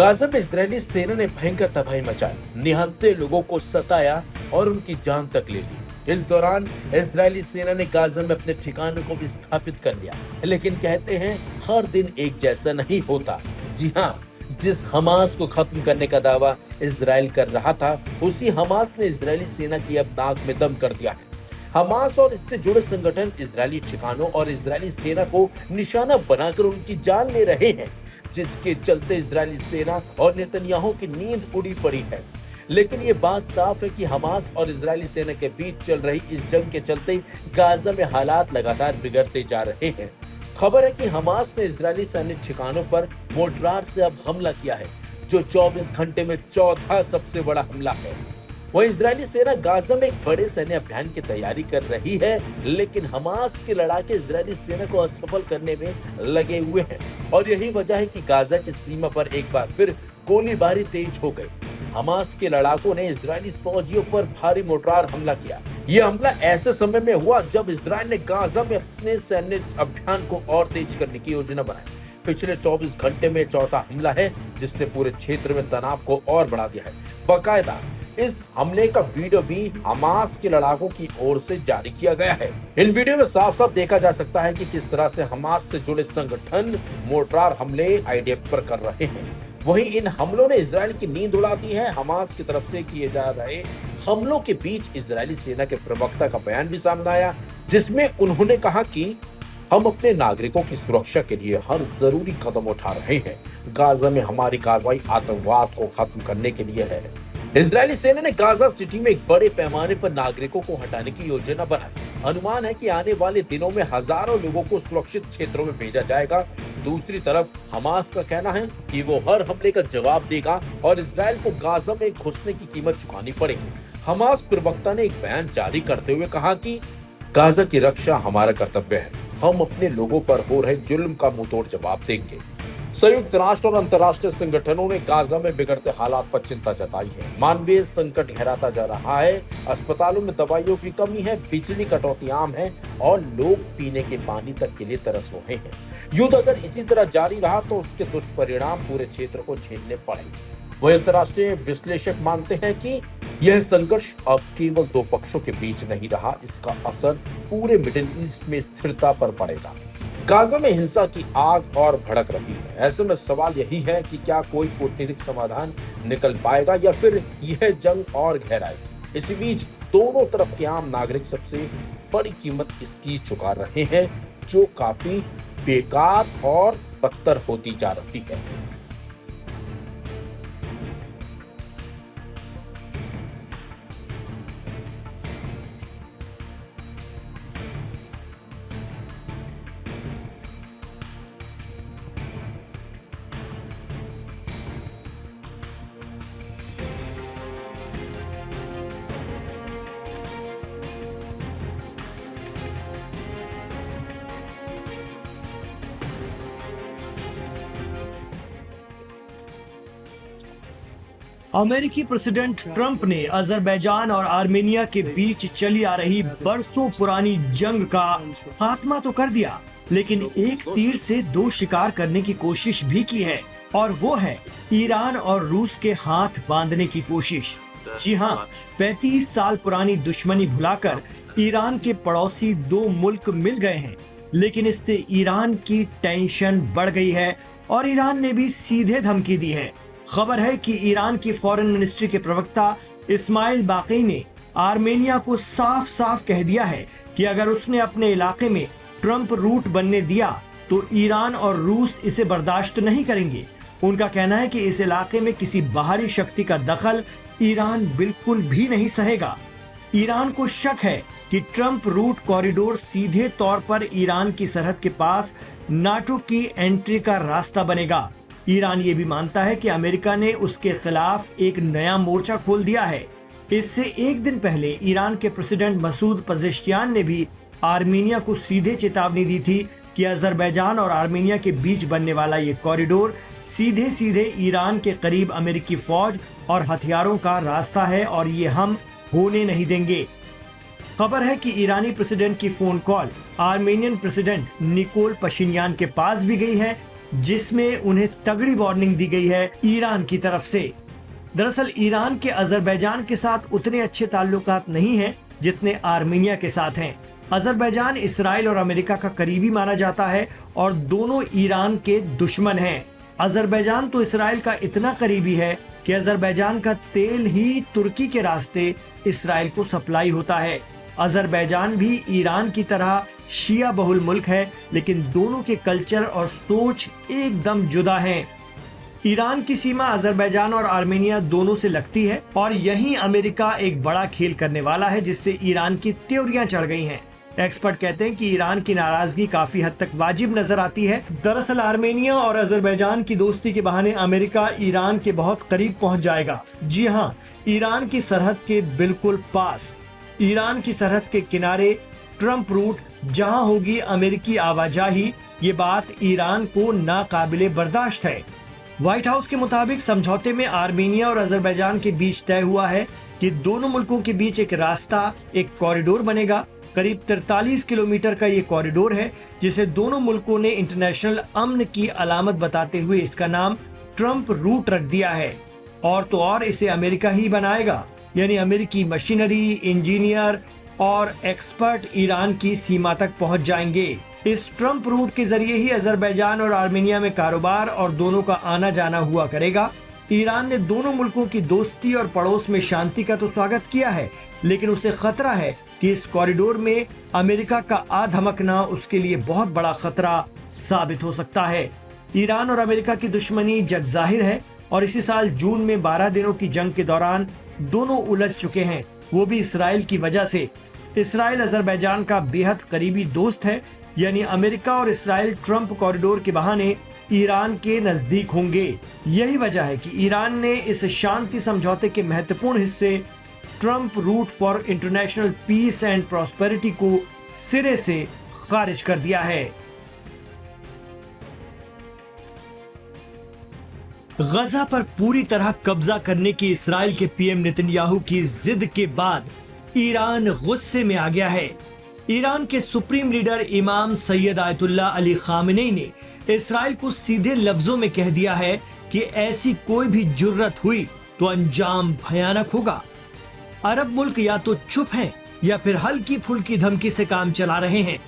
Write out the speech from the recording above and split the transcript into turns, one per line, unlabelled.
Gaza में Israeli सेना ने भयंकर तबाही मचाई, निहत्थे लोगों को सताया और उनकी जान तक ले ली। इस दौरान इजरायली सेना ने गाजा में अपने ठिकानों को भी स्थापित कर लिया, लेकिन कहते हैं हर दिन एक जैसा नहीं होता। जी हाँ, जिस हमास को खत्म करने का दावा इजराइल कर रहा था, उसी हमास ने इजरायली सेना की अब नाक में दम कर दिया है। हमास और इससे जुड़े संगठन इजरायली ठिकानों और इजरायली सेना को निशाना बनाकर उनकी जान ले रहे हैं, जिसके चलते इजरायली सेना और नेतन्याहू की नींद उड़ी पड़ी है। लेकिन ये बात साफ है कि हमास और इजरायली सेना के बीच चल रही इस जंग के चलते गाजा में हालात लगातार बिगड़ते जा रहे हैं। खबर है कि हमास ने इजरायली सैन्य ठिकानों पर मोर्टार से अब हमला किया है, जो 24 घंटे में चौथा सबसे बड़ा हमला है। वहीं इजरायली सेना गाजा में एक बड़े सैन्य अभियान की तैयारी कर रही है, लेकिन हमास के लड़ाके इजरायली सेना को असफल करने में लगे हुए हैं और यही वजह है कि गाजा की सीमा पर एक बार फिर गोलीबारी तेज हो गई। हमास के लड़ाकों ने इजरायली फौजियों पर भारी मोर्टार हमला किया। यह हमला ऐसे समय में हुआ जब इजरायल ने गाजा में अपने सैन्य अभियान को और तेज करने की योजना बनाई। पिछले 24 घंटे में चौथा हमला है, जिसने पूरे क्षेत्र में तनाव को और बढ़ा दिया है। बाकायदा इस हमले का वीडियो भी हमास के लड़ाकों की ओर से जारी किया गया है। इन वीडियो में साफ साफ देखा जा सकता है कि किस तरह से हमास से जुड़े संगठन मोर्टार हमले आईडीएफ पर कर रहे हैं। वहीं इन हमलों ने इजरायल की नींद उड़ा दी है। हमास की तरफ से किए जा रहे हमलों के बीच इजरायली सेना के प्रवक्ता का बयान भी सामने आया, जिसमें उन्होंने कहा कि हम अपने नागरिकों की सुरक्षा के लिए हर जरूरी कदम उठा रहे हैं। गाजा में हमारी कार्रवाई आतंकवाद को खत्म करने के लिए है। इजरायली सेना ने गाजा सिटी में एक बड़े पैमाने पर नागरिकों को हटाने की योजना बनाई। अनुमान है कि आने वाले दिनों में हजारों लोगों को सुरक्षित क्षेत्रों में भेजा जाएगा। दूसरी तरफ हमास का कहना है कि वो हर हमले का जवाब देगा और इजरायल को गाजा में घुसने की कीमत चुकानी पड़ेगी। हमास प्रवक्ता ने एक बयान जारी करते हुए कहा कि गाजा की रक्षा हमारा कर्तव्य है। हम अपने लोगों पर हो रहे जुल्म का मुंहतोड़ जवाब देंगे। संयुक्त राष्ट्र और अंतर्राष्ट्रीय संगठनों ने गाजा में बिगड़ते हालात पर चिंता जताई है। मानवीय संकट गहराता जा रहा है। अस्पतालों में दवाइयों की कमी है, बिजली कटौती आम है और लोग पीने के पानी तक के लिए तरस रहे हैं। युद्ध अगर इसी तरह जारी रहा तो उसके दुष्परिणाम पूरे क्षेत्र को झेलने पड़ेंगे। वही अंतर्राष्ट्रीय विश्लेषक मानते हैं कि यह संघर्ष अब केवल दो पक्षों के बीच नहीं रहा, इसका असर पूरे मिडिल ईस्ट में स्थिरता पर पड़ेगा। गाजा में हिंसा की आग और भड़क रही है। ऐसे में सवाल यही है कि क्या कोई कूटनीतिक समाधान निकल पाएगा या फिर यह जंग और गहराएगी। इसी बीच दोनों तरफ के आम नागरिक सबसे बड़ी कीमत इसकी चुका रहे हैं, जो काफी बेकार और बदतर होती जा रही है।
अमेरिकी प्रेसिडेंट ट्रंप ने अजरबैजान और आर्मेनिया के बीच चली आ रही बरसों पुरानी जंग का खात्मा तो कर दिया, लेकिन एक तीर से दो शिकार करने की कोशिश भी की है, और वो है ईरान और रूस के हाथ बांधने की कोशिश। जी हाँ, 35 साल पुरानी दुश्मनी भुलाकर ईरान के पड़ोसी दो मुल्क मिल गए हैं, लेकिन इससे ईरान की टेंशन बढ़ गई है और ईरान ने भी सीधे धमकी दी है। खबर है कि ईरान की फॉरेन मिनिस्ट्री के प्रवक्ता इस्माइल बाकी ने आर्मेनिया को साफ साफ कह दिया है कि अगर उसने अपने इलाके में ट्रंप रूट बनने दिया तो ईरान और रूस इसे बर्दाश्त नहीं करेंगे। उनका कहना है कि इस इलाके में किसी बाहरी शक्ति का दखल ईरान बिल्कुल भी नहीं सहेगा। ईरान को शक है कि ट्रंप रूट कॉरिडोर सीधे तौर पर ईरान की सरहद के पास नाटो की एंट्री का रास्ता बनेगा। ईरान ये भी मानता है कि अमेरिका ने उसके खिलाफ एक नया मोर्चा खोल दिया है। इससे एक दिन पहले ईरान के प्रेसिडेंट मसूद पजेश्कियान ने भी आर्मेनिया को सीधे चेतावनी दी थी कि अजरबैजान और आर्मेनिया के बीच बनने वाला ये कॉरिडोर सीधे सीधे ईरान के करीब अमेरिकी फौज और हथियारों का रास्ता है और ये हम होने नहीं देंगे। खबर है कि ईरानी प्रेसिडेंट की phone call Armenian president Nikol Pashinyan के पास भी गई है। जिसमें उन्हें तगड़ी वार्निंग दी गई है ईरान की तरफ से। दरअसल ईरान के अजरबैजान के साथ उतने अच्छे ताल्लुकात नहीं हैं जितने आर्मीनिया के साथ हैं। अजरबैजान इसराइल और अमेरिका का करीबी माना जाता है और दोनों ईरान के दुश्मन हैं। अजरबैजान तो इसराइल का इतना करीबी है कि अजरबैजान का तेल ही तुर्की के रास्ते इसराइल को सप्लाई होता है। अजरबैजान भी ईरान की तरह शिया बहुल मुल्क है, लेकिन दोनों के कल्चर और सोच एकदम जुदा हैं। ईरान की सीमा अजरबैजान और आर्मेनिया दोनों से लगती है और यहीं अमेरिका एक बड़ा खेल करने वाला है, जिससे ईरान की त्योरियां चढ़ गई हैं। एक्सपर्ट कहते हैं कि ईरान की नाराजगी काफी हद तक वाजिब नजर आती है। दरअसल आर्मेनिया और अजरबैजान की दोस्ती के बहाने अमेरिका ईरान के बहुत करीब पहुंच जाएगा। जी हाँ, ईरान की सरहद के बिल्कुल पास, ईरान की सरहद के किनारे ट्रंप रूट, जहां होगी अमेरिकी आवाजाही। ये बात ईरान को नाकाबिले बर्दाश्त है। व्हाइट हाउस के मुताबिक समझौते में आर्मेनिया और अजरबैजान के बीच तय हुआ है कि दोनों मुल्कों के बीच एक रास्ता, एक कॉरिडोर बनेगा। करीब 43 किलोमीटर का ये कॉरिडोर है, जिसे दोनों मुल्कों ने इंटरनेशनल अमन की अलामत बताते हुए इसका नाम ट्रंप रूट रख दिया है। और तो और इसे अमेरिका ही बनाएगा, यानी अमेरिकी मशीनरी, इंजीनियर और एक्सपर्ट ईरान की सीमा तक पहुंच जाएंगे। इस ट्रंप रूट के जरिए ही अजरबैजान और आर्मेनिया में कारोबार और दोनों का आना जाना हुआ करेगा। ईरान ने दोनों मुल्कों की दोस्ती और पड़ोस में शांति का तो स्वागत किया है, लेकिन उसे खतरा है कि इस कॉरिडोर में अमेरिका का आ धमकना उसके लिए बहुत बड़ा खतरा साबित हो सकता है। ईरान और अमेरिका की दुश्मनी जग जाहिर है और इसी साल जून में 12 दिनों की जंग के दौरान दोनों उलझ चुके हैं, वो भी इसराइल की वजह से। इसराइल अजरबैजान का बेहद करीबी दोस्त है, यानी अमेरिका और इसराइल ट्रंप कॉरिडोर के बहाने ईरान के नजदीक होंगे। यही वजह है कि ईरान ने इस शांति समझौते के महत्वपूर्ण हिस्से Trump route for international peace and prosperity को सिरे से खारिज कर दिया है। गजा पर पूरी तरह कब्जा करने की इसराइल के पीएम नेतन्याहू की जिद के बाद ईरान गुस्से में आ गया है। ईरान के सुप्रीम लीडर इमाम सैयद आयतुल्लाह अली खामेनी ने इसराइल को सीधे लफ्जों में कह दिया है कि ऐसी कोई भी जुर्रत हुई तो अंजाम भयानक होगा। अरब मुल्क या तो चुप हैं या फिर हल्की फुल्की धमकी से काम चला रहे हैं।